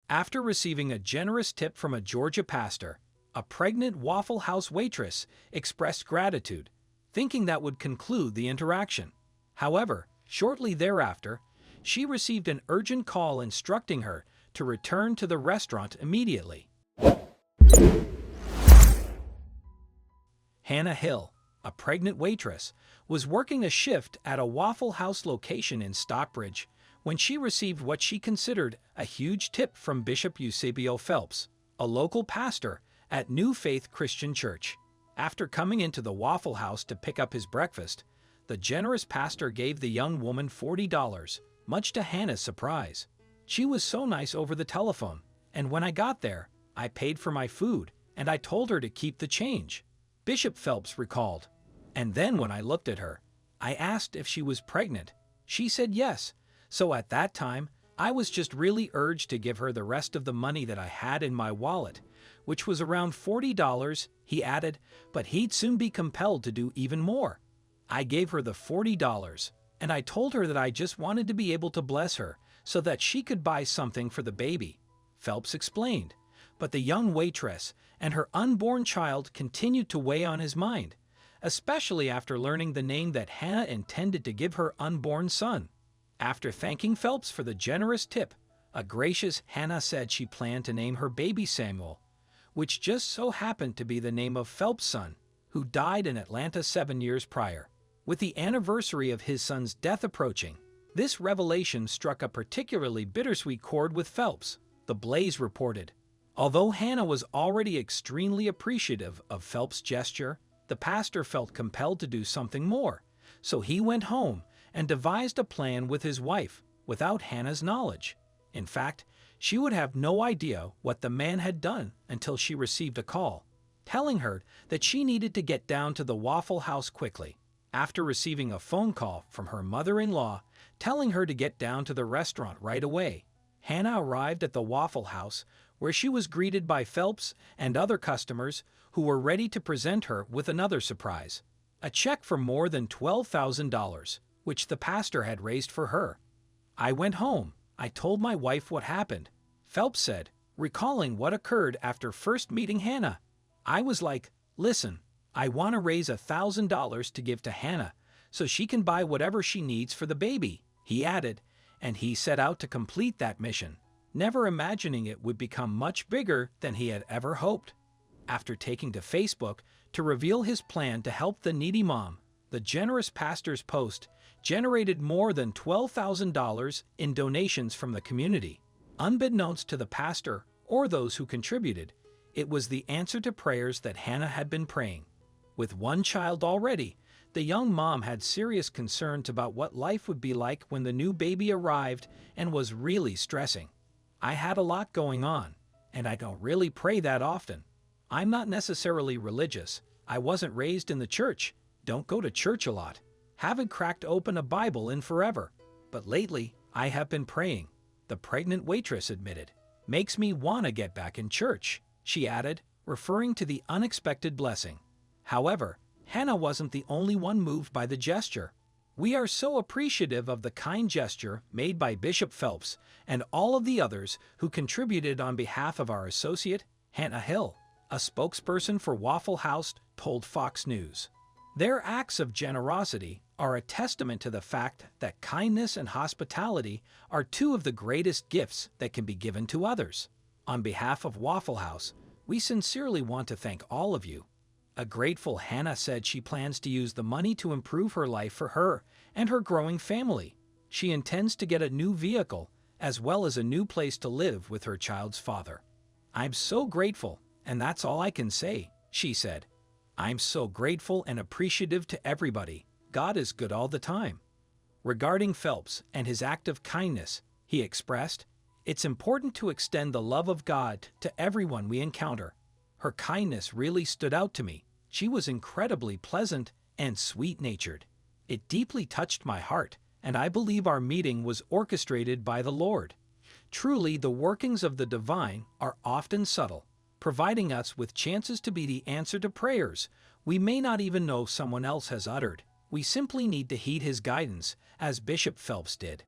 After receiving a generous tip from a Georgia pastor, a pregnant Waffle House waitress expressed gratitude, thinking that would conclude the interaction. However, shortly thereafter, she received an urgent call instructing her to return to the restaurant immediately. Hannah Hill, a pregnant waitress, was working a shift at a Waffle House location in Stockbridge when she received what she considered a huge tip from Bishop Eusebio Phelps, a local pastor at New Faith Christian Church. After coming into the Waffle House to pick up his breakfast, the generous pastor gave the young woman $40, much to Hannah's surprise. She was so nice over the telephone, and when I got there, I paid for my food, and I told her to keep the change, Bishop Phelps recalled. And then when I looked at her, I asked if she was pregnant. She said yes, so at that time, I was just really urged to give her the rest of the money that I had in my wallet, which was around $40, he added, but he'd soon be compelled to do even more. I gave her the $40, and I told her that I just wanted to be able to bless her so that she could buy something for the baby, Phelps explained. But the young waitress and her unborn child continued to weigh on his mind, especially after learning the name that Hannah intended to give her unborn son. After thanking Phelps for the generous tip, a gracious Hannah said she planned to name her baby Samuel, which just so happened to be the name of Phelps' son, who died in Atlanta 7 years prior. With the anniversary of his son's death approaching, this revelation struck a particularly bittersweet chord with Phelps, the Blaze reported. Although Hannah was already extremely appreciative of Phelps' gesture, the pastor felt compelled to do something more, so he went home and devised a plan with his wife without Hannah's knowledge. In fact, she would have no idea what the man had done until she received a call, telling her that she needed to get down to the Waffle House quickly. After receiving a phone call from her mother-in-law telling her to get down to the restaurant right away, Hannah arrived at the Waffle House, where she was greeted by Phelps and other customers who were ready to present her with another surprise, a check for more than $12,000, which the pastor had raised for her. I went home. I told my wife what happened, Phelps said, recalling what occurred after first meeting Hannah. I was like, listen, I want to raise $1,000 to give to Hannah so she can buy whatever she needs for the baby, he added, and he set out to complete that mission, never imagining it would become much bigger than he had ever hoped. After taking to Facebook to reveal his plan to help the needy mom, the generous pastor's post generated more than $12,000 in donations from the community. Unbeknownst to the pastor or those who contributed, it was the answer to prayers that Hannah had been praying. With one child already, the young mom had serious concerns about what life would be like when the new baby arrived and was really stressing. I had a lot going on, and I don't really pray that often. I'm not necessarily religious. I wasn't raised in the church, don't go to church a lot, haven't cracked open a Bible in forever. But lately, I have been praying, the pregnant waitress admitted. Makes me want to get back in church, she added, referring to the unexpected blessing. However, Hannah wasn't the only one moved by the gesture. We are so appreciative of the kind gesture made by Bishop Phelps and all of the others who contributed on behalf of our associate, Hannah Hill, a spokesperson for Waffle House told Fox News. Their acts of generosity are a testament to the fact that kindness and hospitality are two of the greatest gifts that can be given to others. On behalf of Waffle House, we sincerely want to thank all of you. A grateful Hannah said she plans to use the money to improve her life for her and her growing family. She intends to get a new vehicle as well as a new place to live with her child's father. I'm so grateful, and that's all I can say, she said. I'm so grateful and appreciative to everybody. God is good all the time. Regarding Phelps and his act of kindness, he expressed, it's important to extend the love of God to everyone we encounter. Her kindness really stood out to me. She was incredibly pleasant and sweet-natured. It deeply touched my heart, and I believe our meeting was orchestrated by the Lord. Truly, the workings of the divine are often subtle, providing us with chances to be the answer to prayers we may not even know someone else has uttered. We simply need to heed his guidance, as Bishop Phelps did.